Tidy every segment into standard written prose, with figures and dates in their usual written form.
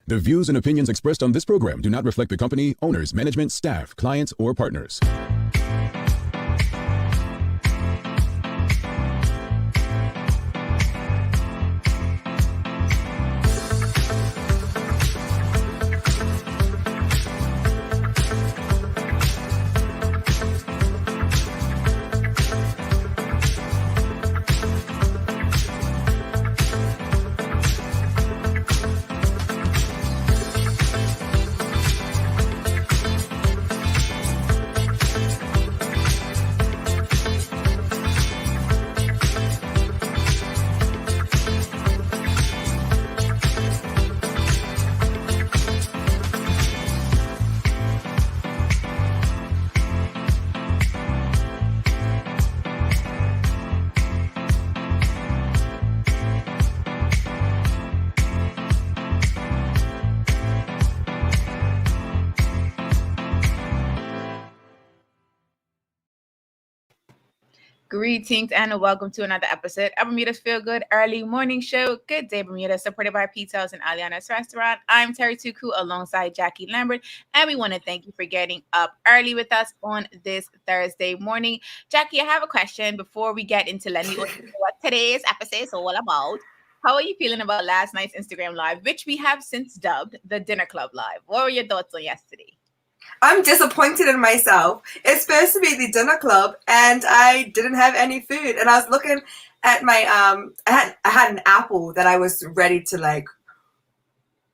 The views and opinions expressed on this program do not reflect the company, owners, management, staff, clients, or partners. Greetings and welcome to another episode of Bermuda's Feel Good Early Morning Show. Good day, Bermuda, supported by Pizza's and Aliana's Restaurant. I'm Terri Tuku alongside Jacky Lambert, and we want to thank you for getting up early with us on this Thursday morning. Jacky, I have a question before we get into letting you know what today's episode is all about. How are you feeling about last night's Instagram Live, which we have since dubbed the Dinner Club Live? What were your thoughts on yesterday? I'm disappointed in myself. It's supposed to be the dinner club, and I didn't have any food. And I was looking at my I had an apple that I was ready to like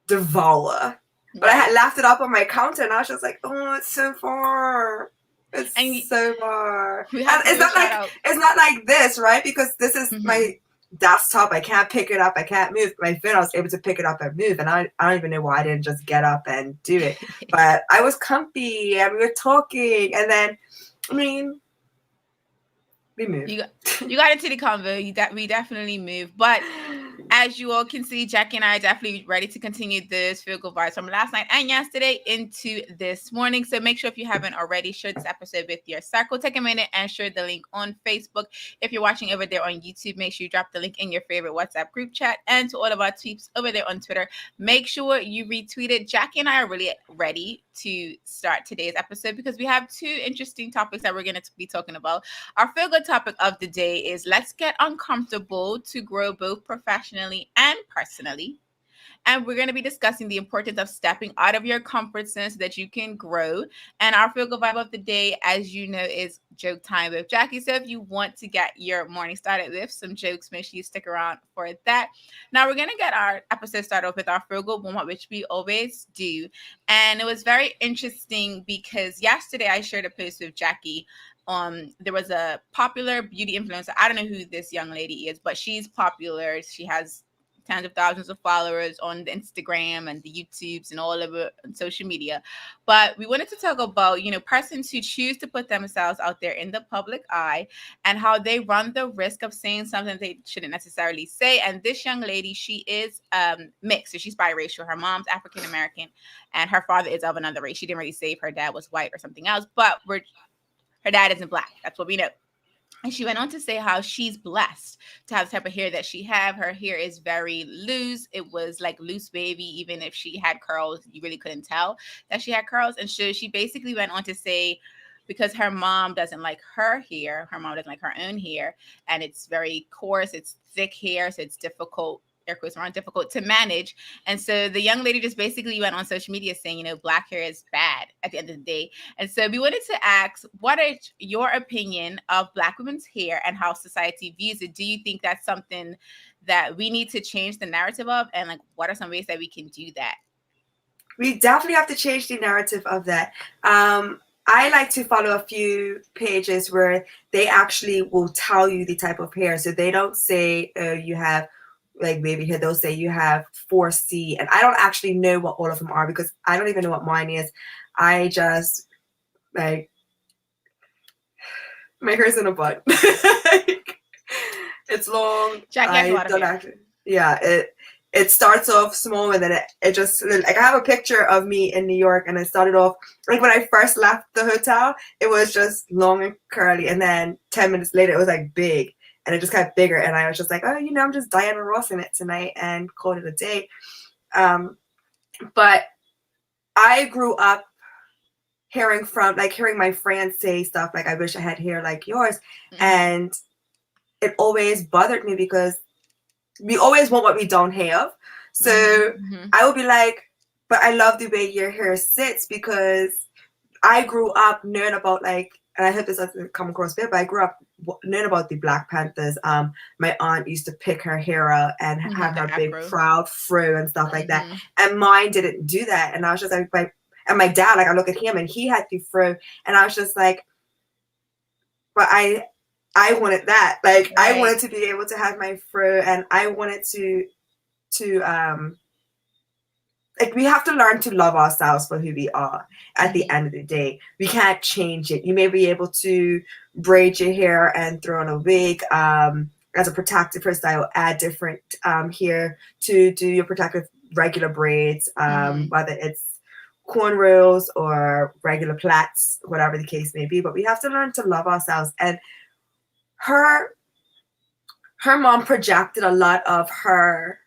devour, but I had left it up on my counter, and I was just like, "Oh, it's so far. It's so far." It's not like this, right? Because this is my desktop. I can't pick it up. I can't move. My phone, I was able to pick it up and move, and I don't even know why I didn't just get up and do it. But I was comfy, and we were talking, and then, I mean, we moved. You got into the convo. We definitely moved, but as you all can see, Jacky and I are definitely ready to continue this Feel Good vibes from last night and yesterday into this morning. So make sure if you haven't already, share this episode with your circle. Take a minute and share the link on Facebook. If you're watching over there on YouTube, make sure you drop the link in your favorite WhatsApp group chat. And to all of our tweets over there on Twitter, make sure you retweet it. Jacky and I are really ready to start today's episode because we have two interesting topics that we're going to be talking about. Our Feel Good topic of the day is let's get uncomfortable to grow both professionally and personally. And we're going to be discussing the importance of stepping out of your comfort zone so that you can grow. And our Feel Good vibe of the day, as you know, is joke time with Jacky. So if you want to get your morning started with some jokes, make sure you stick around for that. Now we're going to get our episode started off with our Feel Good warm-up, which we always do. And it was very interesting because yesterday I shared a post with Jacky. There was a popular beauty influencer. I don't know who this young lady is, but she's popular. She has tens of thousands of followers on the Instagram and the YouTubes and all over social media. But we wanted to talk about, persons who choose to put themselves out there in the public eye and how they run the risk of saying something they shouldn't necessarily say. And this young lady, she is mixed. So she's biracial. Her mom's African American and her father is of another race. She didn't really say if her dad was white or something else, but her dad isn't black. That's what we know. And she went on to say how she's blessed to have the type of hair that she have. Her hair is very loose. It was like loose baby. Even if she had curls, you really couldn't tell that she had curls. And so she basically went on to say, because her mom doesn't like her hair, her mom doesn't like her own hair, and it's very coarse, it's thick hair, so it's difficult, air quotes around, difficult to manage. And so the young lady just basically went on social media saying, black hair is bad at the end of the day. And so we wanted to ask, what is your opinion of Black women's hair and how society views it? Do you think that's something that we need to change the narrative of? And what are some ways that we can do that? We definitely have to change the narrative of that. I like to follow a few pages where they actually will tell you the type of hair. So they don't say, you have like baby hair, they'll say you have 4C, and I don't actually know what all of them are because I don't even know what mine is. I just my hair's in a bun. It's long. It starts off small and then it just I have a picture of me in New York, and it started off like when I first left the hotel, it was just long and curly, and then 10 minutes later it was like big. And it just got bigger, and I was just like, oh, I'm just Diana Ross in it tonight, and called it a day. But I grew up hearing my friends say stuff like, I wish I had hair like yours. And it always bothered me because we always want what we don't have. So I would be like, but I love the way your hair sits, because I grew up knowing about, like, and I hope this doesn't come across bad, but I grew up knowing about the Black Panthers. My aunt used to pick her hair out and have her big proud fro and stuff like that. And mine didn't do that. And I was just like, and my dad, like, I look at him and he had the fro, and I was just like, but I wanted that. Like, I wanted to be able to have my fro, and I wanted to like, we have to learn to love ourselves for who we are at the end of the day. We can't change it. You may be able to braid your hair and throw on a wig as a protective hairstyle, add different hair to do your protective regular braids, whether it's cornrows or regular plaits, whatever the case may be. But we have to learn to love ourselves. And her mom projected a lot of her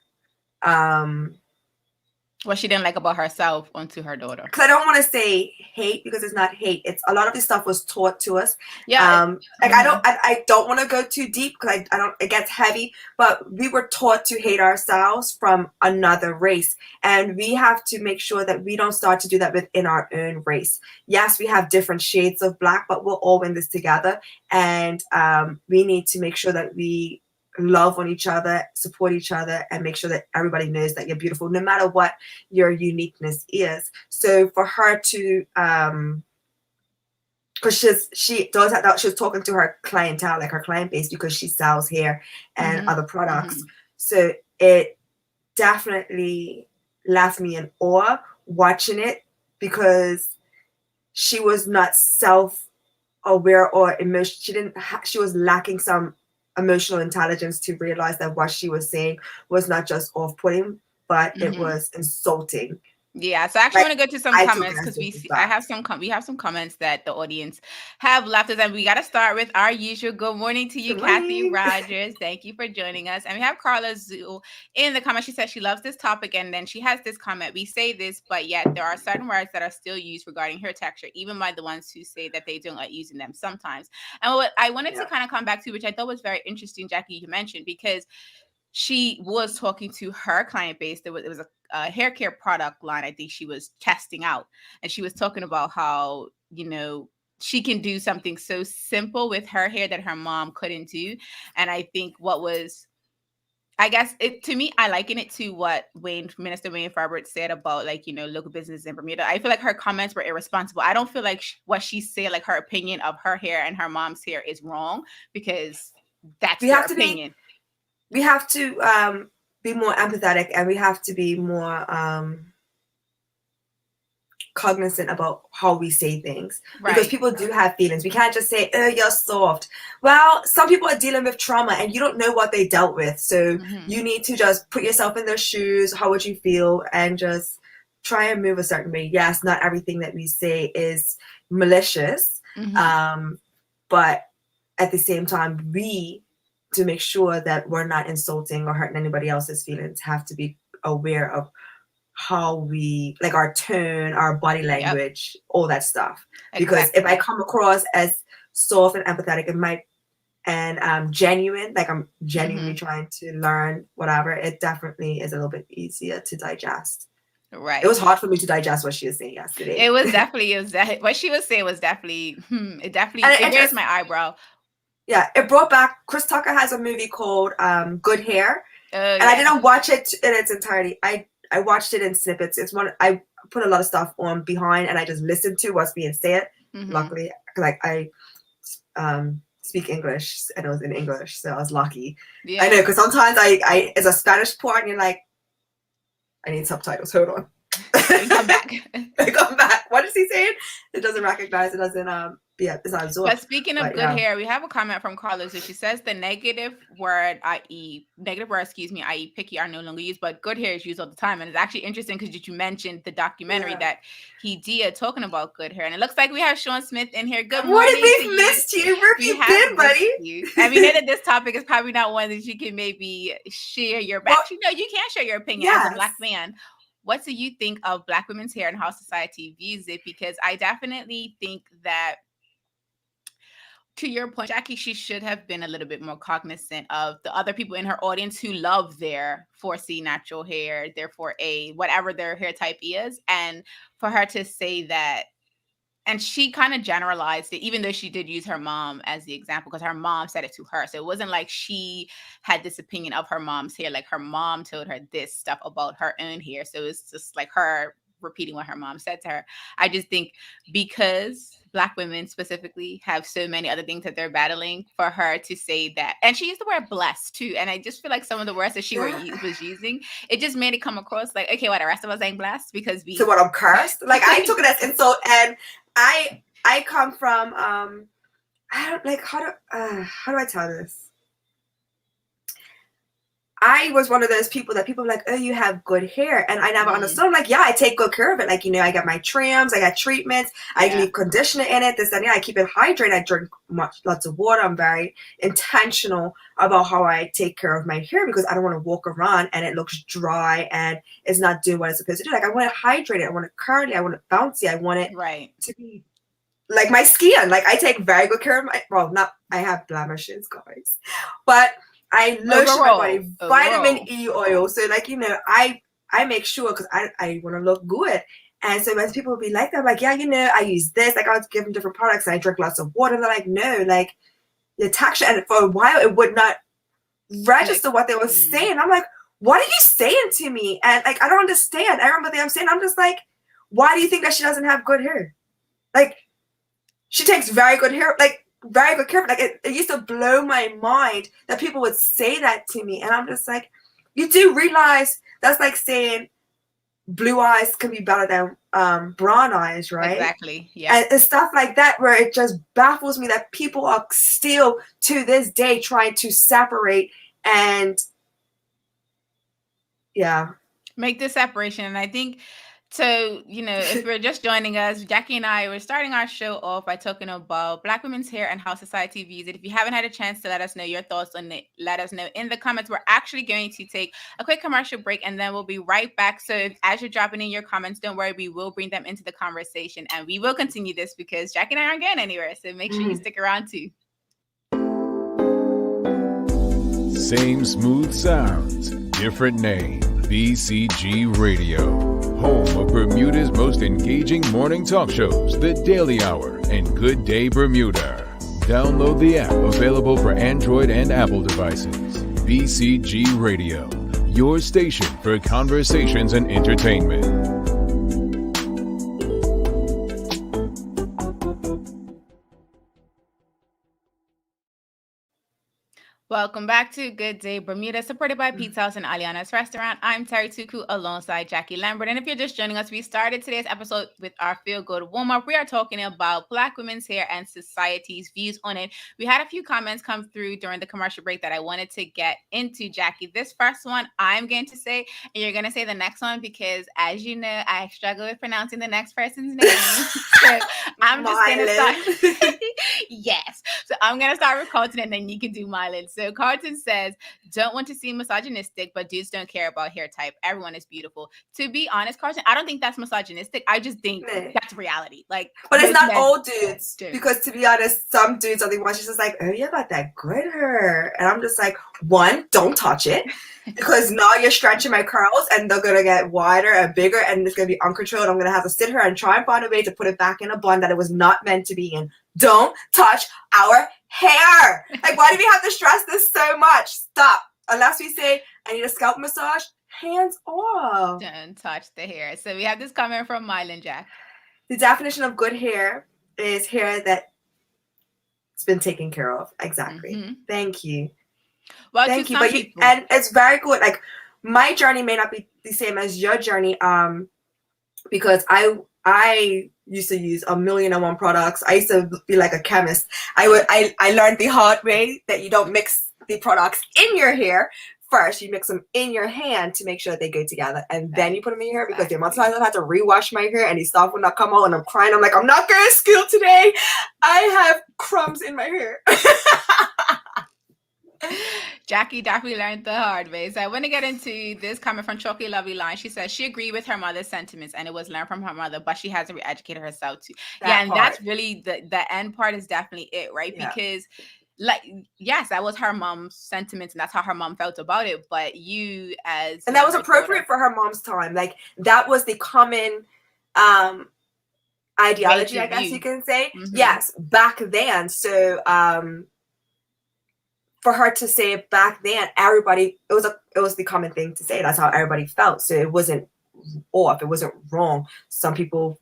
what she didn't like about herself onto her daughter. Because I don't want to say hate, because it's not hate. It's a lot of this stuff was taught to us. Yeah. Like, I don't want to go too deep, because I don't. It gets heavy. But we were taught to hate ourselves from another race, and we have to make sure that we don't start to do that within our own race. Yes, we have different shades of Black, but we're all in this together, and we need to make sure that we love on each other, support each other, and make sure that everybody knows that you're beautiful, no matter what your uniqueness is. So for her to, because she does have that, she was talking to her clientele, like her client base, because she sells hair and other products. So it definitely left me in awe watching it, because she was not self-aware or emotional. She was lacking some emotional intelligence to realize that what she was saying was not just off-putting, but it was insulting. Yeah, so I actually want to go to some comments, because we have some comments that the audience have left us, and we got to start with our usual good morning to you, Kathy Rogers. Thank you for joining us. And we have Carla Zoo in the comments. She says she loves this topic, and then she has this comment: we say this, but yet there are certain words that are still used regarding hair texture, even by the ones who say that they don't like using them sometimes. And what I wanted to kind of come back to, which I thought was very interesting, Jackie, you mentioned, because she was talking to her client base. It was a hair care product line, I think she was testing out. And she was talking about how, she can do something so simple with her hair that her mom couldn't do. And I think to me, I liken it to what Minister Wayne Farbert said about, like, local business in Bermuda. I feel like her comments were irresponsible. I don't feel like what she said, like her opinion of her hair and her mom's hair, is wrong, because that's her opinion. We have to be more empathetic, and we have to be more cognizant about how we say things, because people do have feelings. We can't just say, oh, you're soft. Well, some people are dealing with trauma, and you don't know what they dealt with. So you need to just put yourself in their shoes. How would you feel? And just try and move a certain way. Yes, not everything that we say is malicious, but at the same time, to make sure that we're not insulting or hurting anybody else's feelings, have to be aware of how we, like, our tone, our body language, all that stuff. Because if I come across as soft and empathetic and genuine, like I'm genuinely trying to learn whatever, it definitely is a little bit easier to digest. Right. It was hard for me to digest what she was saying yesterday. What she was saying was definitely, it raised my eyebrow. Yeah, it brought back, Chris Tucker has a movie called Good Hair. And I didn't watch it in its entirety. I watched it in snippets. It's one, I put a lot of stuff on behind, and I just listened to what's being said. Luckily, like, I speak English, and it was in English, so I was lucky. Yeah. I know, because sometimes I it's a Spanish part, and you're like, I need subtitles. Hold on. Come back. Come back. What is he saying? It doesn't recognize. It doesn't. It's not absorbed. But speaking of good hair, we have a comment from Carlos. So she says the negative word, i.e., picky, are no longer used, but good hair is used all the time. And it's actually interesting because you mentioned the documentary that he did talking about good hair. And it looks like we have Sean Smith in here. Good morning. What if we've missed you? Where have you been, buddy? I mean, that this topic is probably not one that you can maybe share your back. You can share your opinion as a Black man. what do you think of Black women's hair and how society views it? Because I definitely think that, to your point, Jacky, she should have been a little bit more cognizant of the other people in her audience who love their 4C natural hair, their 4A, whatever their hair type is. And for her to say that, and she kind of generalized it, even though she did use her mom as the example, because her mom said it to her. So it wasn't like she had this opinion of her mom's hair. Like her mom told her this stuff about her own hair. So it's just like her repeating what her mom said to her. I just think because Black women specifically have so many other things that they're battling, for her to say that, and she used the word blessed too, and I just feel like some of the words that she was using, it just made it come across like, okay, what, the rest of us ain't blessed because we. So what, I'm cursed? Like I took it as insult, and I come from I don't like how do I tell this? I was one of those people that people are like, oh, you have good hair. And I never understood. I'm like, yeah, I take good care of it. Like, I got my trims, I got treatments, I leave conditioner in it, this and that. I keep it hydrated. I drink lots of water. I'm very intentional about how I take care of my hair because I don't want to walk around and it looks dry and it's not doing what it's supposed to do. Like, I want it hydrated. I want it curly. I want it bouncy. I want it to be like my skin. Like, I take very good care of I have blemishes, guys. But I lotion my body, vitamin E oil. So like, I make sure because I want to look good. And so when people will be like that, I'm like, yeah, I use this. Like I'll give them different products and I drink lots of water. And they're like, no, like the texture. And for a while it would not register what they were saying. I'm like, what are you saying to me? And like, I don't understand. I remember I'm saying, I'm just like, why do you think that she doesn't have good hair? Like she takes very good hair. Like, very good care. Like it used to blow my mind that people would say that to me, and I'm just like, you do realize that's like saying blue eyes can be better than brown eyes, right? Exactly. Yeah. And stuff like that, where it just baffles me that people are still to this day trying to separate and make the separation. And I think. So, if we're just joining us, Jacky and I were starting our show off by talking about Black women's hair and how society views it. If you haven't had a chance to let us know your thoughts on it, let us know in the comments. We're actually going to take a quick commercial break and then we'll be right back. So as you're dropping in your comments, don't worry, we will bring them into the conversation and we will continue this because Jacky and I aren't going anywhere. So make sure you stick around too. Same smooth sounds, different name. BCG Radio, home of Bermuda's most engaging morning talk shows, The Daily Hour and Good Day Bermuda. Download the app available for Android and Apple devices. BCG Radio, your station for conversations and entertainment. Welcome back to Good Day Bermuda, supported by Pizza House and Aliana's Restaurant. I'm Terri Tuku alongside Jacky Lambert. And if you're just joining us, we started today's episode with our Feel Good warm-up. We are talking about Black women's hair and society's views on it. We had a few comments come through during the commercial break that I wanted to get into, Jacky. This first one I'm going to say, and you're going to say the next one because, as you know, I struggle with pronouncing the next person's name. So I'm just going to start. Yes. So I'm going to start with Carlton and then you can do Mylan. So Carlton says, don't want to seem misogynistic, but dudes don't care about hair type. Everyone is beautiful. To be honest, Carlton, I don't think that's misogynistic. I just think that's reality. Like, but it's not all dudes. Because to be honest, some dudes are the ones just like, oh, you got that good hair. And I'm just like, one, don't touch it. Because now you're stretching my curls and they're going to get wider and bigger and it's going to be uncontrolled. I'm going to have to sit here and try and find a way to put it back in a bun that it was not meant to be in. Don't touch our hair. Like, why do we have to stress this so much? Stop. Unless we say, I need a scalp massage, hands off. Don't touch the hair. So we have this comment from Mylan, Jack. The definition of good hair is hair that's been taken care of. Exactly. Mm-hmm. Thank you. Well, thank you. And it's very good. Like, my journey may not be the same as your journey, because I used to use 1,000,001 products. I used to be like a chemist. I learned the hard way that you don't mix the products in your hair. First, you mix them in your hand to make sure they go together, and then you put them in your hair. Because the amount of times I've had to rewash my hair and the stuff will not come out, and I'm crying. I'm like, I'm not going to school today. I have crumbs in my hair. Jacky definitely learned the hard way. So I want to get into this comment from Chalky Lovely Line. She says she agreed with her mother's sentiments and it was learned from her mother, but she hasn't re-educated herself too. And that's really the end part is definitely it, right? Yeah. Because like, yes, that was her mom's sentiments and that's how her mom felt about it. But you as and that was appropriate for her mom's time. Like that was the common ideology, I guess you can say. Mm-hmm. Yes, back then. So for her to say it back then, everybody it was the common thing to say. That's how everybody felt. So it wasn't off. It wasn't wrong. Some people,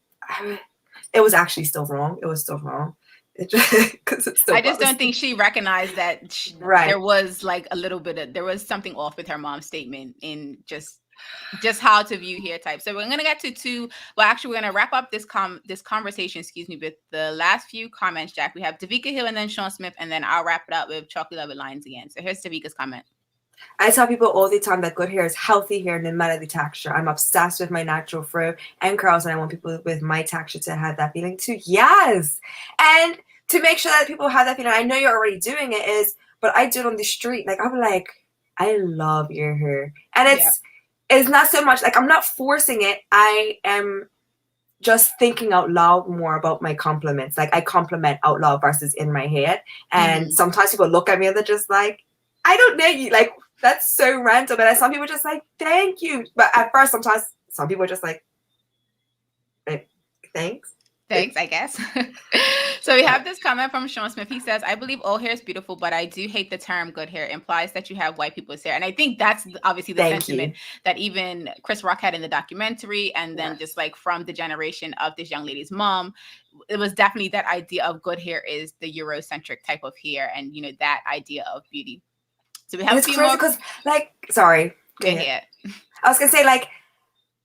it was actually still wrong. It was still wrong. I just don't think she recognized that there was like a little bit of there was something off with her mom's statement in just how to view hair type. So we're gonna get to well, actually we're gonna wrap up this conversation, with the last few comments, Jack. We have Davika Hill and then Sean Smith, and then I'll wrap it up with Chalky Lovely Lines again. So here's Davika's comment. I tell people all the time that good hair is healthy hair no matter the texture. I'm obsessed with my natural fro and curls, and I want people with my texture to have that feeling too. Yes. And to make sure that people have that feeling, I know you're already doing it, but I do it on the street. Like, I'm like, I love your hair. And it's not so much, like, I'm not forcing it. I am just thinking out loud more about my compliments. Like, I compliment out loud versus in my head. And sometimes people look at me and they're just like, I don't know you. Like, that's so random. And some people just like, thank you. But at first, sometimes some people are just like, thanks. Thanks, I guess. So we have this comment from Sean Smith. He says, I believe all hair is beautiful, but I do hate the term good hair. It implies that you have white people's hair. And I think that's obviously the sentiment that even Chris Rock had in the documentary. And then just like from the generation of this young lady's mom, it was definitely that idea of good hair is the Eurocentric type of hair and, that idea of beauty. So we have a few more. Because, like, sorry. Go ahead. I was going to say, like,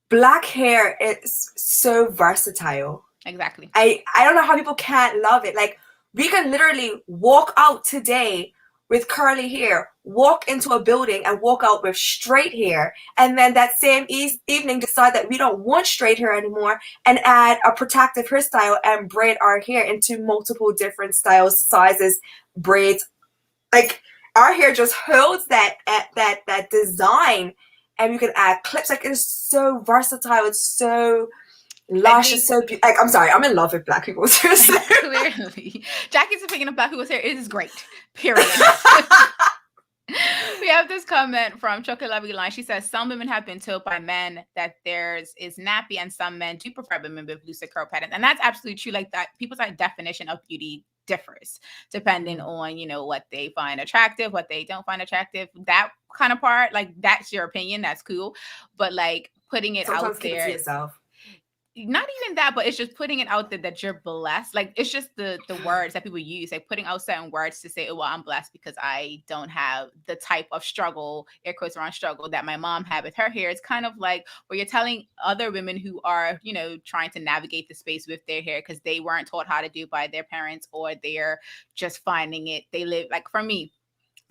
black hair is so versatile. Exactly. I don't know how people can't love it. Like, we can literally walk out today with curly hair, walk into a building and walk out with straight hair, and then that same evening decide that we don't want straight hair anymore and add a protective hairstyle and braid our hair into multiple different styles, sizes, braids. Like, our hair just holds that design, and you can add clips. Like, it's so versatile. It's so lush, is so beautiful. Like, I'm sorry, I'm in love with black people's hair. Clearly, Jacky's opinion of black people's hair is great. Period. We have this comment from Chocolate Lovely Line. She says, some women have been told by men that theirs is nappy, and some men do prefer women with looser curl patterns. And that's absolutely true. Like, that people's definition of beauty differs depending on, what they find attractive, what they don't find attractive. That kind of part, like, that's your opinion. That's cool. But like putting it sometimes out there. Keep it to yourself. Not even that, but it's just putting it out there that you're blessed. Like, it's just the words that people use, like putting out certain words to say, oh, well, I'm blessed because I don't have the type of struggle, air quotes around struggle, that my mom had with her hair. It's kind of like where you're telling other women who are, trying to navigate the space with their hair because they weren't taught how to do by their parents, or they're just finding it. They live, like for me.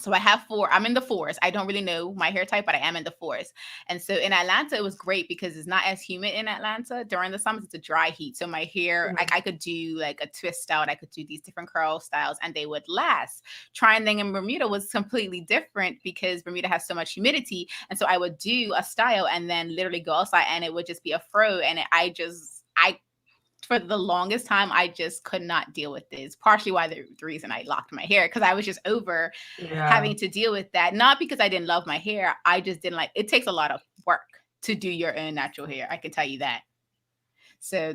So I have 4. I'm in the 4s. I don't really know my hair type, but I am in the 4s. And so in Atlanta, it was great because it's not as humid in Atlanta. During the summers, it's a dry heat. So my hair, I could do like a twist out. I could do these different curl styles and they would last. Trying them in Bermuda was completely different because Bermuda has so much humidity. And so I would do a style and then literally go outside and it would just be a fro. And for the longest time, I just could not deal with this. Partially why the reason I locked my hair, because I was just over having to deal with that. Not because I didn't love my hair. I just didn't like, it takes a lot of work to do your own natural hair. I can tell you that. So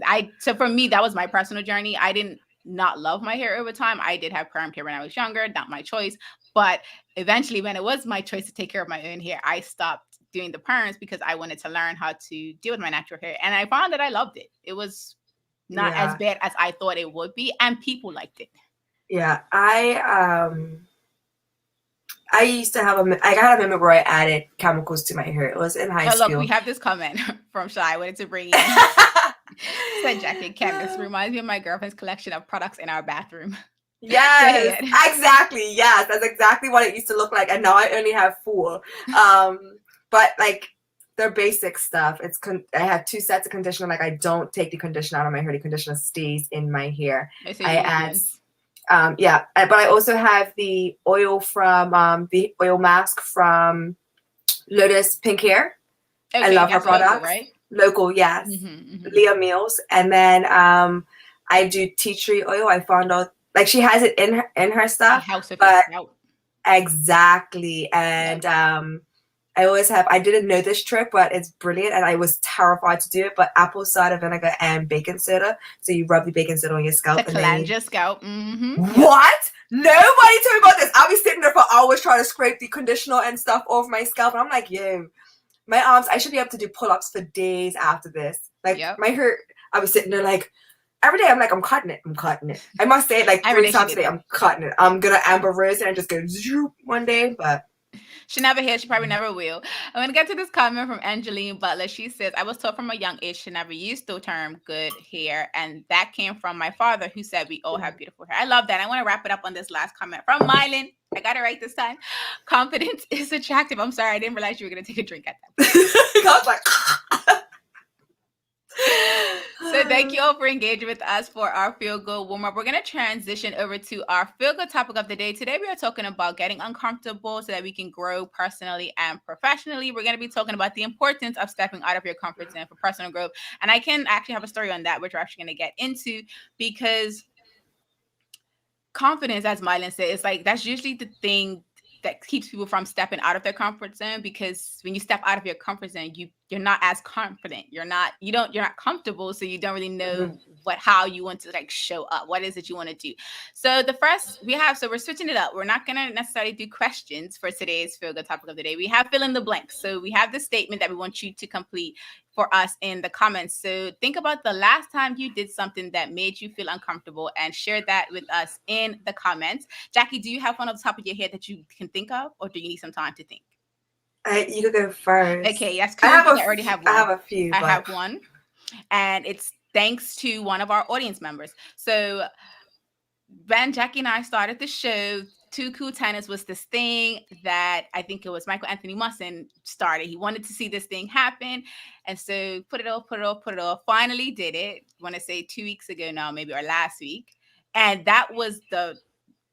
for me, that was my personal journey. I didn't not love my hair over time. I did have perm hair when I was younger, not my choice. But eventually when it was my choice to take care of my own hair, I stopped doing the perms because I wanted to learn how to deal with my natural hair. And I found that I loved it. It was not as bad as I thought it would be, and people liked it. Yeah, I used to have I got a moment where I added chemicals to my hair. It was in high school. Look, we have this comment from Shy. I wanted to bring in. Said Jacky and Terri, this reminds me of my girlfriend's collection of products in our bathroom. Yes, exactly. Yes, that's exactly what it used to look like, and now I only have 4. But like, they're basic stuff. I have 2 sets of conditioner. Like, I don't take the conditioner out of my hair. The conditioner stays in my hair. I Yeah, but I also have the oil from the oil mask from Lotus Pink Hair. Okay, I love her products. Local, right? Local, yes. Leah Mills. And then I do tea tree oil. I found out like she has it in her stuff. But exactly. And I didn't know this trick, but it's brilliant, and I was terrified to do it. But apple cider vinegar and baking soda. So you rub the baking soda on your scalp to cleanse your scalp. What? Nobody told me about this. I'll be sitting there for hours trying to scrape the conditioner and stuff off my scalp, and I'm like, yo, my arms. I should be able to do pull-ups for days after this. Like my hair. I was sitting there like every day. I'm like, I'm cutting it. I must say it like 3 times a day. I'm cutting it. I'm gonna Amber Rose it and just go zoop one day, but. She never hears. She probably never will. I'm going to get to this comment from Angeline Butler. She says, I was taught from a young age to never use the term good hair. And that came from my father, who said we all have beautiful hair. I love that. I want to wrap it up on this last comment from Mylan. I got it right this time. Confidence is attractive. I'm sorry. I didn't realize you were going to take a drink at that point. I was like... So thank you all for engaging with us for our Feel Good warm-up. We're going to transition over to our Feel Good topic of the day. Today we are talking about getting uncomfortable so that we can grow personally and professionally. We're going to be talking about the importance of stepping out of your comfort zone for personal growth. And I can actually have a story on that, which we're actually going to get into, because confidence, as Mylan said, is like that's usually the thing that keeps people from stepping out of their comfort zone, because when you step out of your comfort zone, you're not as confident. You're not comfortable. So you don't really know how you want to like show up. What is it you want to do? So we're switching it up. We're not going to necessarily do questions for today's Feel Good topic of the day. We have fill in the blanks. So we have the statement that we want you to complete for us in the comments. So think about the last time you did something that made you feel uncomfortable and share that with us in the comments. Jackie, do you have one on the top of your head that you can think of, or do you need some time to think? You could go first. Okay, that's cool. I already have one. I have a few. I have one, and it's thanks to one of our audience members. So when Jackie and I started the show, Too Cool Tennis was this thing that I think it was Michael Anthony Musson started. He wanted to see this thing happen. And so put it off. Finally did it. I want to say 2 weeks ago now, maybe, or last week. And that was the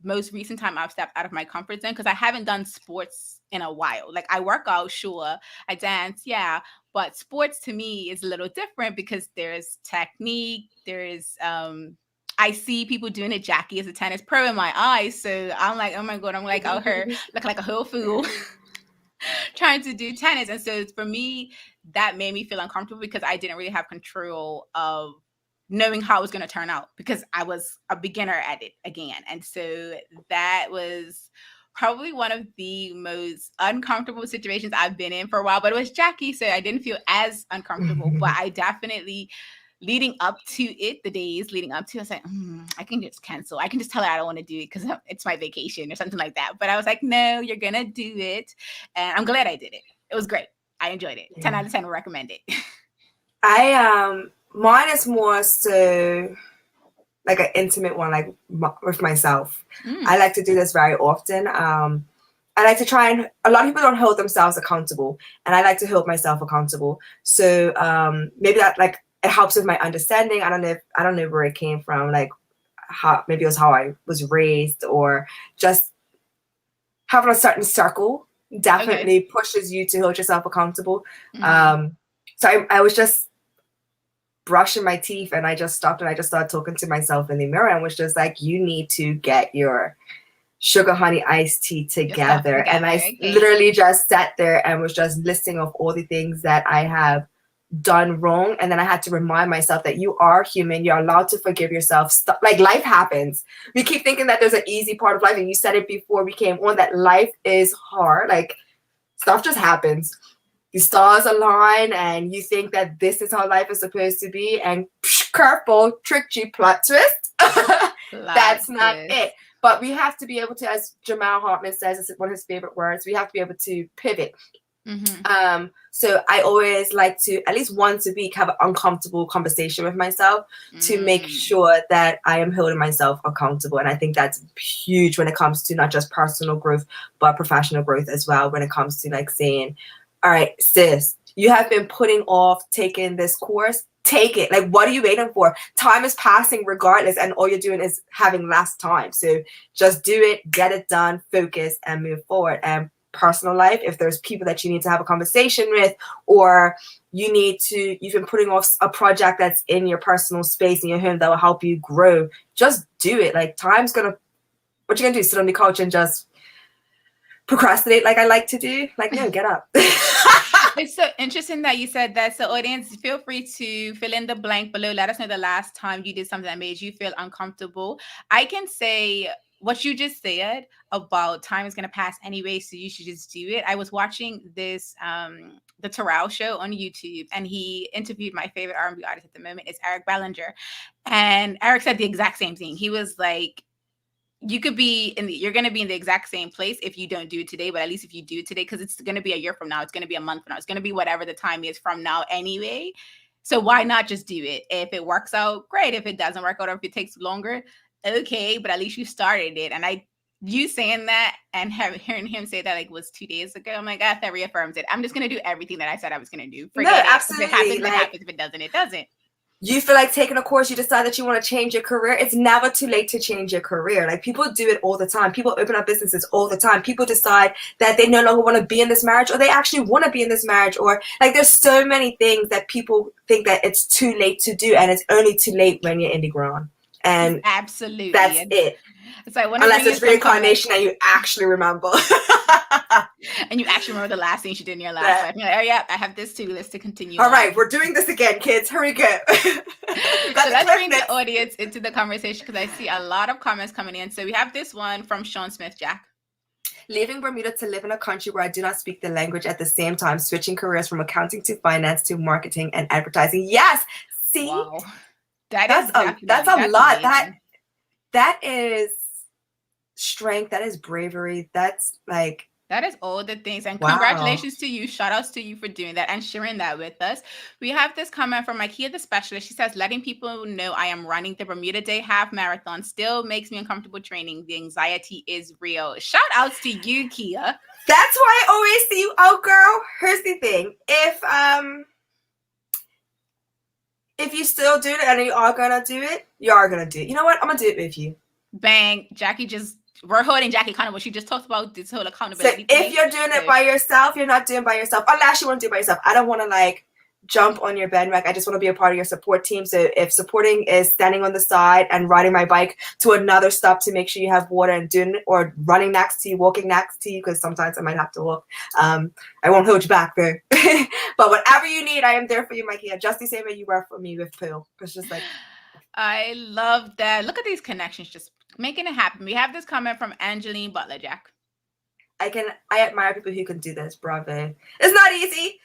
most recent time I've stepped out of my comfort zone, because I haven't done sports in a while. Like I work out, sure. I dance, yeah. But sports to me is a little different because there's technique. There's I see people doing it. Jackie is a tennis pro in my eyes. So I'm like, oh my God, I'm like out here looking like a whole fool trying to do tennis. And so for me, that made me feel uncomfortable because I didn't really have control of knowing how it was going to turn out, because I was a beginner at it again. And so that was probably one of the most uncomfortable situations I've been in for a while, but it was Jackie, so I didn't feel as uncomfortable. But I definitely, leading up to it, the days leading up to it, I was like, I can just cancel. I can just tell her I don't want to do it because it's my vacation or something like that. But I was like, no, you're going to do it. And I'm glad I did it. It was great. I enjoyed it. 10 out of 10 would recommend it. Mine is more so like an intimate one, like with myself. I like to do this very often. I like to try, and a lot of people don't hold themselves accountable, and I like to hold myself accountable. So maybe that like it helps with my understanding. I don't know where it came from, like maybe it was how I was raised, or just having a certain circle definitely pushes you to hold yourself accountable. So I was just brushing my teeth, and I just stopped, and I just started talking to myself in the mirror, and was just like, you need to get your sugar honey iced tea together. And I literally just sat there and was just listing off all the things that I have done wrong. And then I had to remind myself that you are human. You're allowed to forgive yourself. Like life happens. We keep thinking that there's an easy part of life. And you said it before we came on, that life is hard. Like stuff just happens. The stars align and you think that this is how life is supposed to be, and curveball, tricked you, plot twist. That's not it. But we have to be able to, as Jamal Hartman says, it's one of his favorite words, we have to be able to pivot. So I always like to, at least once a week, have an uncomfortable conversation with myself to make sure that I am holding myself accountable. And I think that's huge when it comes to not just personal growth, but professional growth as well, when it comes to like saying, all right, sis, you have been putting off taking this course. take it. Like, what are you waiting for? Time is passing regardless, and all you're doing is having less time. So just do it, get it done, focus, and move forward. And personal life, if there's people that you need to have a conversation with, or you've been putting off a project that's in your personal space in your home that will help you grow, just do it. Like, what you're gonna do, sit on the couch and just procrastinate like I like to do? Like, no, get up. It's so interesting that you said that. So audience, feel free to fill in the blank below. Let us know the last time you did something that made you feel uncomfortable. I can say what you just said about time is going to pass anyway, so you should just do it. I was watching this, the Terrell show on YouTube, and he interviewed my favorite R&B artist at the moment. It's Eric Bellinger. And Eric said the exact same thing. He was like, you're going to be in the exact same place if you don't do it today, but at least if you do it today, because it's going to be a year from now, it's going to be a month from now, it's going to be whatever the time is from now anyway. So why not just do it? If it works out, great. If it doesn't work out, or if it takes longer, okay, but at least you started it. And you saying that and hearing him say that, like, was 2 days ago, I'm like, that reaffirms it. I'm just going to do everything that I said I was going to do. Forget it. Absolutely. If it happens, it happens. If it doesn't, it doesn't. You feel like taking a course, you decide that you want to change your career. It's never too late to change your career. Like, people do it all the time. People open up businesses all the time. People decide that they no longer want to be in this marriage, or they actually want to be in this marriage, or like, there's so many things that people think that it's too late to do, and it's only too late when you're in the ground. And absolutely, that's it. It's like, unless it's reincarnation and you actually remember. And you actually remember the last thing you did in your last life. You're like, oh yeah, I have this to-do list to continue. All right, we're doing this again, kids. Here we go. So let's bring the audience into the conversation, because I see a lot of comments coming in. So we have this one from Sean Smith. Jack. Leaving Bermuda to live in a country where I do not speak the language, at the same time switching careers from accounting to finance to marketing and advertising. Yes. See? Wow. That's a lot. That is strength. That is bravery. That is all the things. And congratulations to you. Shout outs to you for doing that and sharing that with us. We have this comment from Ikea, the specialist. She says, letting people know I am running the Bermuda Day half marathon still makes me uncomfortable training. The anxiety is real. Shout outs to you, Kia. That's why I always see you out, girl. Here's the thing. If you still do it and you are going to do it, you are going to do it. You know what? I'm going to do it with you. Bang. We're holding Jackie accountable. She just talked about this whole accountability. So if you're doing it by yourself, you're not doing it by yourself. Unless you want to do it by yourself. I don't want to like jump on your bandwagon. I just want to be a part of your support team. So if supporting is standing on the side and riding my bike to another stop to make sure you have water and doing it, or running next to you, walking next to you, because sometimes I might have to walk. I won't hold you back there. But whatever you need, I am there for you, Mikey. Just the same way you were for me with Phil. It's just like, I love that. Look at these connections, just making it happen. We have this comment from Angeline Butler. Jack. I admire people who can do this. Bravo. It's not easy.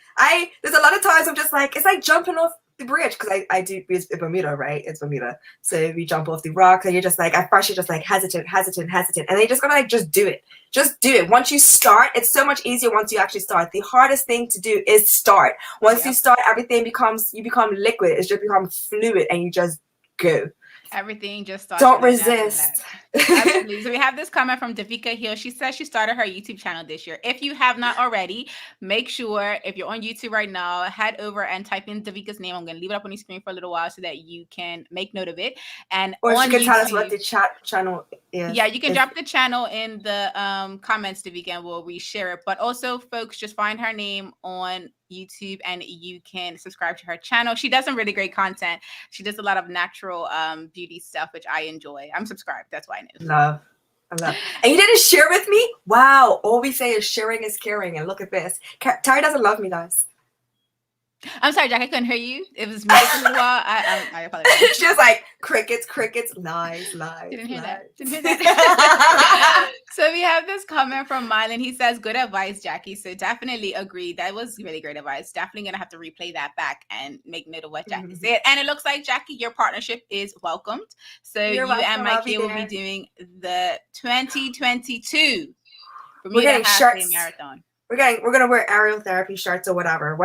There's a lot of times I'm just like, it's like jumping off the bridge, because I do, it's Bermuda, right? It's Bermuda. So we jump off the rocks and you're just like, at first you're just like hesitant. And then you just gotta like, just do it. Just do it. Once you start, it's so much easier once you actually start. The hardest thing to do is start. Once you start, everything you become liquid. It's just become fluid and you just go. Everything just starts. Don't resist. Absolutely. So we have this comment from Davika Hill. She says she started her YouTube channel this year. If you have not already, make sure, if you're on YouTube right now, head over and type in Davika's name. I'm going to leave it up on the screen for a little while so that you can make note of it. And or you can tell us what the channel is. Yeah, you can drop the channel in the comments, Davika, and we'll reshare it. But also, folks, just find her name on YouTube and you can subscribe to her channel. She does some really great content. She does a lot of natural beauty stuff, which I enjoy. I'm subscribed. That's why I know. I love. And you didn't share with me? Wow. All we say is sharing is caring. And look at this. Terri doesn't love me, guys. I'm sorry, Jack. I couldn't hear you. It was music for a little while. I apologize. She was like, crickets, lies. Didn't hear that. So we have this comment from Mylan. He says, good advice, Jackie. So definitely agree. That was really great advice. Definitely going to have to replay that back and make note of what Jackie said. And it looks like, Jackie, your partnership is welcomed. So you and Mikey will be doing the 2022 Bermuda Half-Day Marathon. We're gonna wear aerial therapy shirts or whatever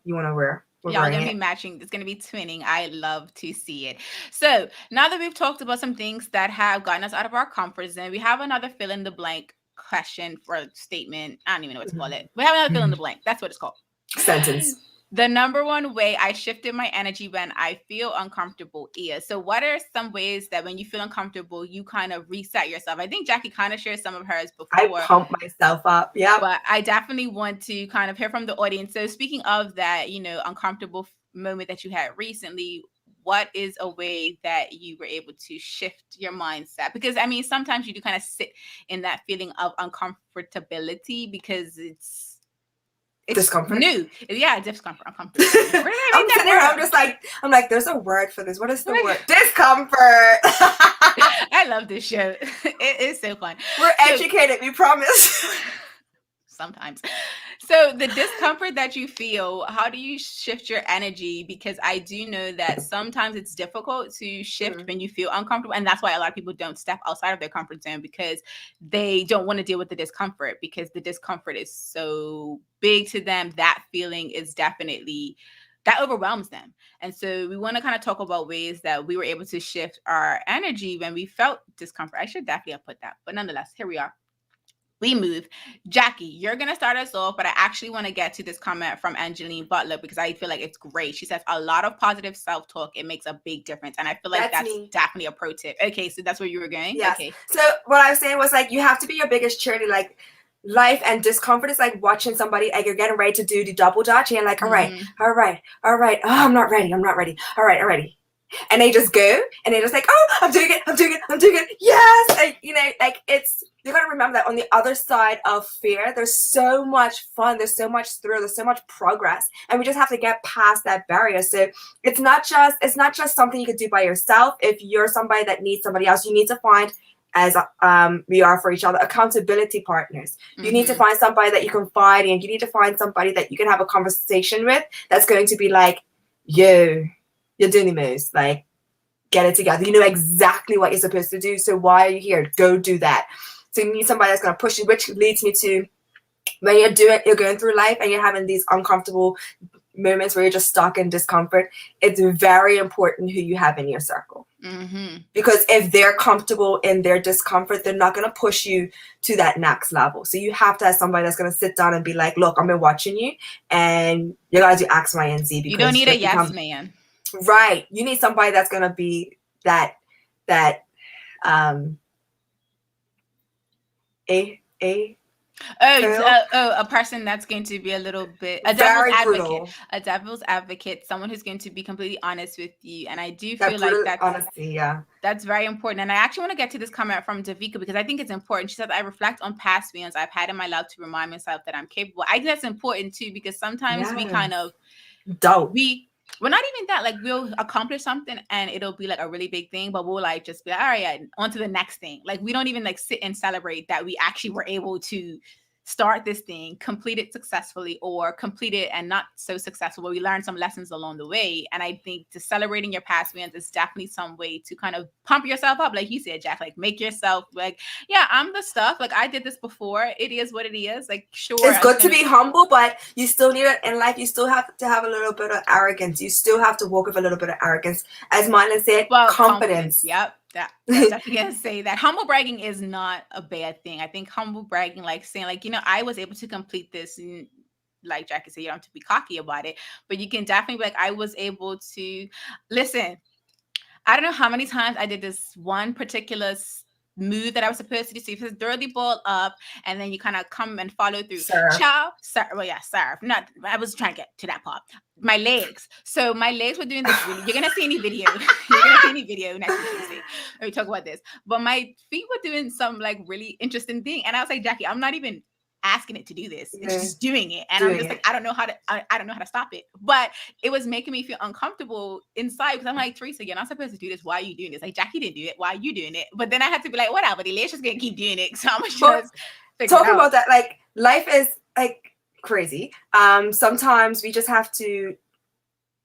you want to wear. Y'all gonna be matching. It's gonna be twinning. I love to see it. So now that we've talked about some things that have gotten us out of our comfort zone, we have another fill in the blank question or statement. I don't even know what to call it. We have another fill in the blank. That's what it's called. Sentence. The number one way I shifted my energy when I feel uncomfortable is, so what are some ways that when you feel uncomfortable, you kind of reset yourself? I think Jackie kind of shared some of hers before. I pump myself up. Yeah. But I definitely want to kind of hear from the audience. So speaking of that, uncomfortable moment that you had recently, what is a way that you were able to shift your mindset? Because I mean, sometimes you do kind of sit in that feeling of uncomfortability because it's discomfort. New. Yeah, discomfort. Uncomfortable. I'm like, there's a word for this. What is the word? Discomfort. I love this show. It is so fun. We're educated, we promise. Sometimes. So the discomfort that you feel, how do you shift your energy? Because I do know that sometimes it's difficult to shift when you feel uncomfortable. And that's why a lot of people don't step outside of their comfort zone, because they don't want to deal with the discomfort, because the discomfort is so big to them. That feeling is definitely, that overwhelms them. And so we want to kind of talk about ways that we were able to shift our energy when we felt discomfort. I should definitely have put that, but nonetheless, here we are. We move. Jackie, you're going to start us off, but I actually want to get to this comment from Angeline Butler because I feel like it's great. She says, a lot of positive self-talk, it makes a big difference. And I feel like that's definitely a pro tip. Okay, so that's where you were going? Yes. Okay. So what I was saying was, like, you have to be your biggest cheerleader. Like, life and discomfort is like watching somebody, like, you're getting ready to do the double dutch and you're like, all right. Oh, I'm not ready. All right. And they just go and they're just like, oh, I'm doing it. Yes. And, like you got to remember that on the other side of fear, there's so much fun. There's so much thrill. There's so much progress. And we just have to get past that barrier. So it's not just something you could do by yourself. If you're somebody that needs somebody else, you need to find, as we are for each other, accountability partners. You need to find somebody that you can find, and you need to find somebody that you can have a conversation with that's going to be like, yo, you're doing the most, like, get it together. You know exactly what you're supposed to do. So why are you here? Go do that. So you need somebody that's going to push you, which leads me to when you're going through life and you're having these uncomfortable moments where you're just stuck in discomfort. It's very important who you have in your circle. Because if they're comfortable in their discomfort, they're not going to push you to that next level. So you have to have somebody that's going to sit down and be like, look, I've been watching you and you got to do X, Y, and Z. You don't need a yes man. Right. You need somebody that's going to be that a person that's going to be a little bit a devil's advocate, someone who's going to be completely honest with you. And I do feel like that's honesty, that's very important. And I actually want to get to this comment from Davika because I think it's important. She said, I reflect on past feelings I've had in my life to remind myself that I'm capable. I think that's important too, because sometimes we kind of we're not even that, like, we'll accomplish something and it'll be like a really big thing, but we'll like just be like, all right, on to the next thing. Like, we don't even like sit and celebrate that we actually were able to start this thing, complete it successfully, or complete it and not so successful, but we learned some lessons along the way. And I think to celebrating your past wins is definitely some way to kind of pump yourself up. Like you said, Jack, like make yourself like, yeah, I'm the stuff. Like, I did this before. It is what it is. Like, sure. It's good to be humble, but you still need it in life. You still have to have a little bit of arrogance. You still have to walk with a little bit of arrogance. As Marlon said, confidence. Yep. I'm definitely gonna say that humble bragging is not a bad thing. I think humble bragging, like saying, like, I was able to complete this, and like Jackie said, you don't have to be cocky about it, but you can definitely be like, I was able to listen. I don't know how many times I did this one particular move that I was supposed to do. So you just throw the ball up and then you kind of come and follow through. Serve. Not, I was trying to get to that part. My legs. So my legs were doing this. You're going to see any video. You're going to see any video next Tuesday. Let me talk about this. But my feet were doing some like really interesting thing. And I was like, Jackie, I'm not even asking it to do this. It's just doing it. And I'm just like, I don't know how to stop it. But it was making me feel uncomfortable inside because I'm like, Teresa, you're not supposed to do this. Why are you doing this? Like, Jackie didn't do it. Why are you doing it? But then I had to be like, whatever, the lady's just gonna keep doing it. So I'm just talking about that, like, life is like crazy. Sometimes we just have to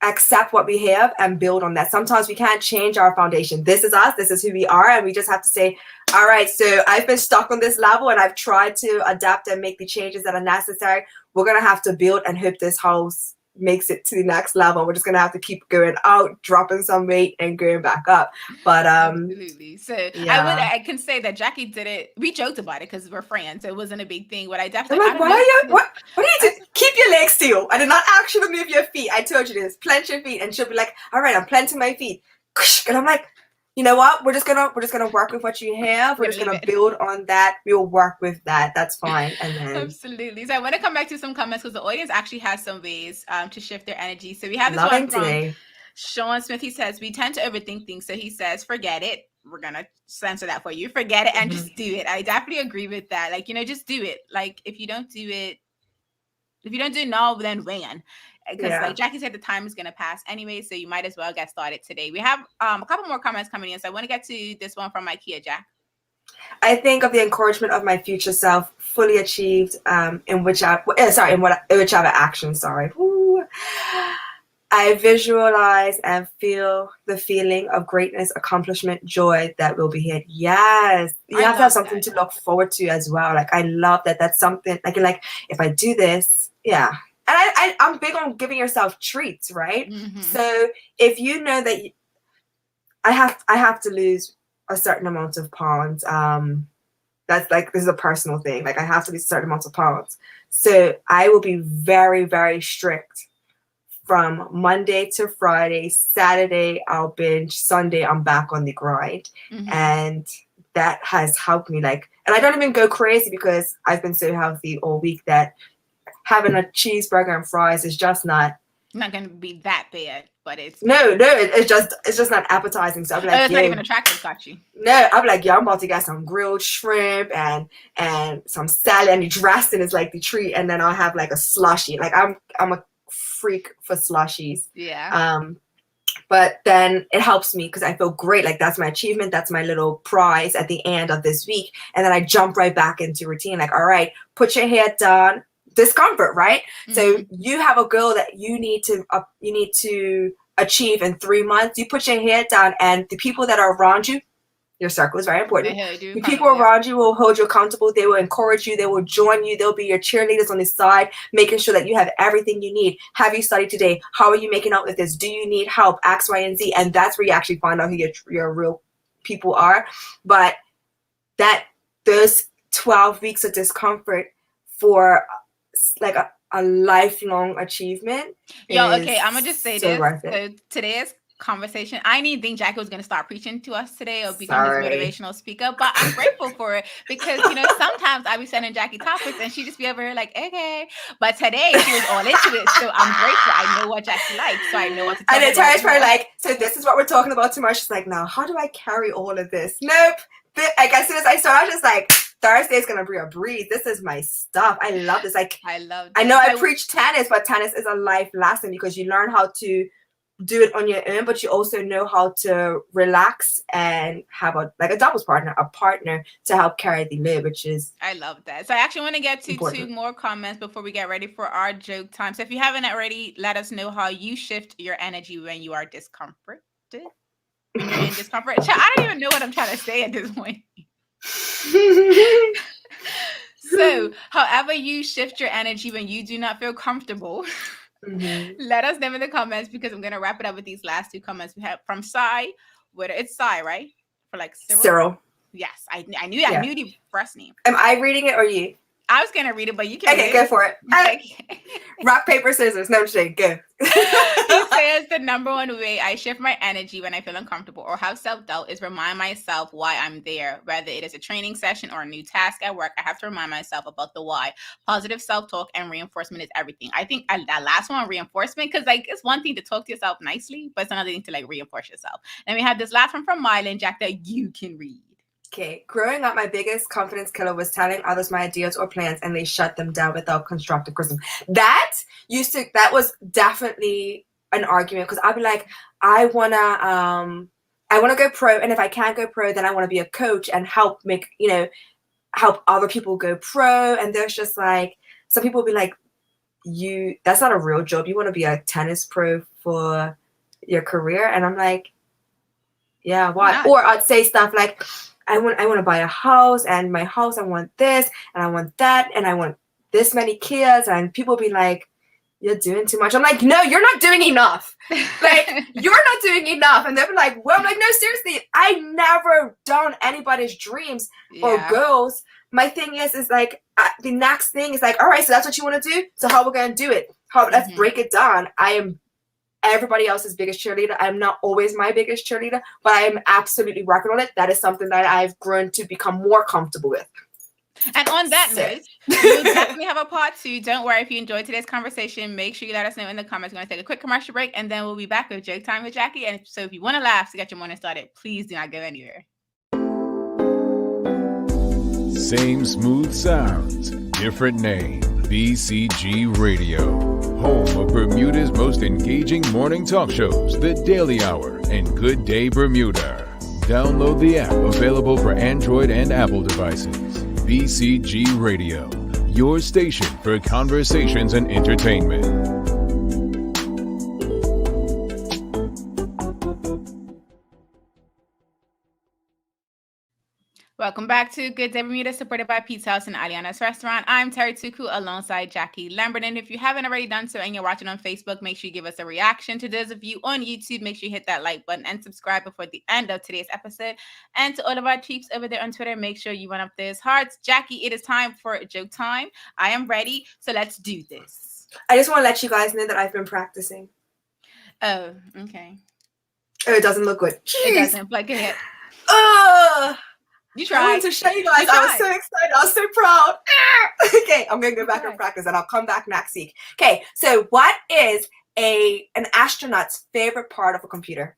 accept what we have and build on that. Sometimes we can't change our foundation. This is us. This is who we are. And we just have to say, all right, so I've been stuck on this level and I've tried to adapt and make the changes that are necessary. We're going to have to build and hope this house makes it to the next level. We're just going to have to keep going out, dropping some weight and going back up. But absolutely. So yeah. I can say that Jackie did it. We joked about it because we're friends. So it wasn't a big thing, but I definitely, I'm like, what are you doing? Keep your legs still. I did not ask actually move your feet. I told you this. Plant your feet. And she'll be like, all right, I'm planting my feet. And I'm like, you know what? We're just gonna work with what you have. We're just gonna build on that. We'll work with that. That's fine. And then absolutely. So I want to come back to some comments because the audience actually has some ways to shift their energy. So we have this one from Sean Smith. He says we tend to overthink things. So he says, forget it. We're gonna censor that for you. Forget it and just do it. I definitely agree with that. Like, just do it. Like if you don't do it now, then when? Because like Jackie said, the time is going to pass anyway, so you might as well get started today. We have a couple more comments coming in, so I want to get to this one from Ikea Jack. I think of the encouragement of my future self fully achieved in whichever action. Ooh. I visualize and feel the feeling of greatness, accomplishment, joy that will be here. Yes, you have to have something to look forward to as well. Like I love that. That's something like if I do this, yeah. And I'm big on giving yourself treats, right? Mm-hmm. So if you know that I have to lose a certain amount of pounds, that's like, this is a personal thing. Like I have to lose a certain amount of pounds. So I will be very, very strict from Monday to Friday. Saturday, I'll binge. Sunday, I'm back on the grind. Mm-hmm. And that has helped me. And I don't even go crazy because I've been so healthy all week that having a cheeseburger and fries is just not going to be that bad, but it's just not appetizing. So I'm like, it's not even attractive, got you. No, I'm like, I'm about to get some grilled shrimp and some salad, and the dressing is like the treat, and then I'll have like a slushie. Like I'm a freak for slushies. Yeah. But then it helps me because I feel great. Like that's my achievement. That's my little prize at the end of this week, and then I jump right back into routine. Like, all right, put your head down. Discomfort, right? Mm-hmm. So you have a goal that you need to achieve in 3 months. You put your head down, and the people that are around you, your circle is very important. The people around you will hold you accountable. They will encourage you. They will join you. They'll be your cheerleaders on the side, making sure that you have everything you need. Have you studied today? How are you making out with this? Do you need help? X, Y, and Z. And that's where you actually find out who your real people are. But those 12 weeks of discomfort for like a lifelong achievement. Okay, I'm gonna just say this. So today's conversation, I didn't think Jackie was gonna start preaching to us today or become this motivational speaker, but I'm grateful for it because sometimes I be sending Jackie topics and she just be over here like, okay. But today she was all into it, so I'm grateful. I know what Jackie likes, so I know what to tell her. And Terry's probably like, so this is what we're talking about tomorrow. She's like, now how do I carry all of this? Nope. Like as soon as I start, I was just like, Thursday's gonna be a breeze. This is my stuff. I love this. Like I love. I know I preach tennis, but tennis is a life lesson because you learn how to do it on your own, but you also know how to relax and have a doubles partner, a partner to help carry the load, which is. I love that. So I actually want to get to important. 2 more comments before we get ready for our joke time. So if you haven't already, let us know how you shift your energy when you are discomforted. Discomfort. I don't even know what I'm trying to say at this point. So, however you shift your energy when you do not feel comfortable, let us know in the comments because I'm going to wrap it up with these last 2 comments we have from Sai. It's Sai, right? For like Cyril. Yes, I knew that. I knew the first name. Am I reading it or you? I was going to read it, but you can. Okay, go for it. Rock, paper, scissors. No, I'm just kidding. Go. He says the number one way I shift my energy when I feel uncomfortable or have self-doubt is remind myself why I'm there. Whether it is a training session or a new task at work, I have to remind myself about the why. Positive self-talk and reinforcement is everything. I think that last one, reinforcement, because it's one thing to talk to yourself nicely, but it's another thing to reinforce yourself. And we have this last one from Mylan Jack that you can read. Okay, growing up, my biggest confidence killer was telling others my ideas or plans, and they shut them down without constructive criticism. That was definitely an argument because I'd be like, I wanna go pro, and if I can't go pro, then I want to be a coach and help other people go pro. And there's just like some people will be like, that's not a real job. You want to be a tennis pro for your career, and I'm like, yeah, why? Yeah. Or I'd say stuff like, I want to buy a house, and my house, I want this, and I want that, and I want this many kids, and people be like, you're doing too much. I'm like, no, you're not doing enough. Like, you're not doing enough. And they'll be like, well, I'm like, no, seriously, I never done anybody's dreams or goals. My thing is like, the next thing is like, all right, so that's what you want to do? So how we're going to do it? However, let's break it down. I am everybody else's biggest cheerleader. I'm not always my biggest cheerleader, but I am absolutely working on it. That is something that I've grown to become more comfortable with. And on that note, we'll definitely have a part 2. Don't worry, if you enjoyed today's conversation, make sure you let us know in the comments. We're going to take a quick commercial break, and then we'll be back with Joke Time with Jackie. And so if you want to laugh to get your morning started, please do not go anywhere. Same smooth sounds, different name. BCG Radio, home of Bermuda's most engaging morning talk shows, The Daily Hour and Good Day Bermuda. Download the app, available for Android and Apple devices. BCG Radio, your station for conversations and entertainment. Welcome back to Good Day Bermuda, supported by Pizza House and Aliana's Restaurant. I'm Terri Tuku alongside Jackie Lambert. And if you haven't already done so and you're watching on Facebook, make sure you give us a reaction. To those of you on YouTube, make sure you hit that like button and subscribe before the end of today's episode. And to all of our peeps over there on Twitter, make sure you run up those hearts. Jackie, it is time for Joke Time. I am ready, so let's do this. I just want to let you guys know that I've been practicing. Oh, okay. Oh, it doesn't look good. Jeez. It doesn't. Like it. You tried. I wanted to show you guys. I was so excited. I was so proud. Okay, I'm going to go back and practice, and I'll come back next week. Okay, so what is an astronaut's favorite part of a computer?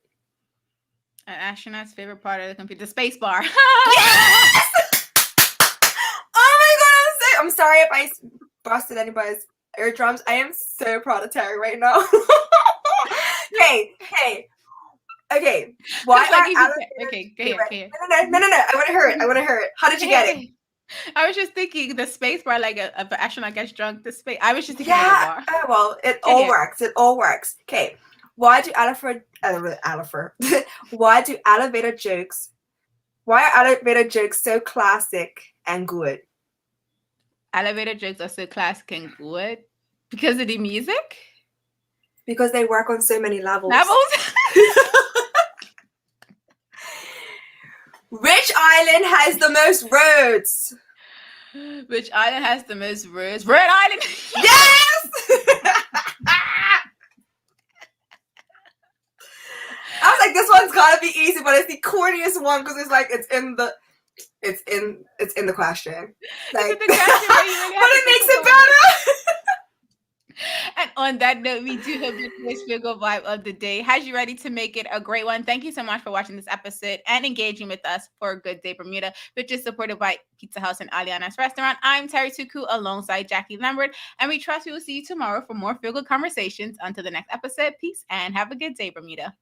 An astronaut's favorite part of the computer? The space bar. Yes! Oh my God, I'm sorry if I busted anybody's eardrums. I am so proud of Terri right now. Okay. Why Okay, go ahead. No. I want to hear it. How did you get it? I was just thinking the space bar, like if an astronaut gets drunk, the space. I was just thinking bar. Well, it all works. It all works. Okay. Why do elevator jokes so classic and good? Elevator jokes are so classic and good because of the music? Because they work on so many levels. Which island has the most roads? Which island has the most roads? Red Island. Yes. I was like, this one's gotta be easy, but it's the corniest one because it's like it's in the question. Like, but it makes it better. And on that note, we do hope this Feel Vibe of the day has you ready to make it a great one. Thank you so much for watching this episode and engaging with us for Good Day Bermuda, which is supported by Pizza House and Aliana's Restaurant. I'm Terri Tuku alongside Jackie Lambert, and we trust we will see you tomorrow for more Feel Good conversations. Until the next episode, peace and have a good day, Bermuda.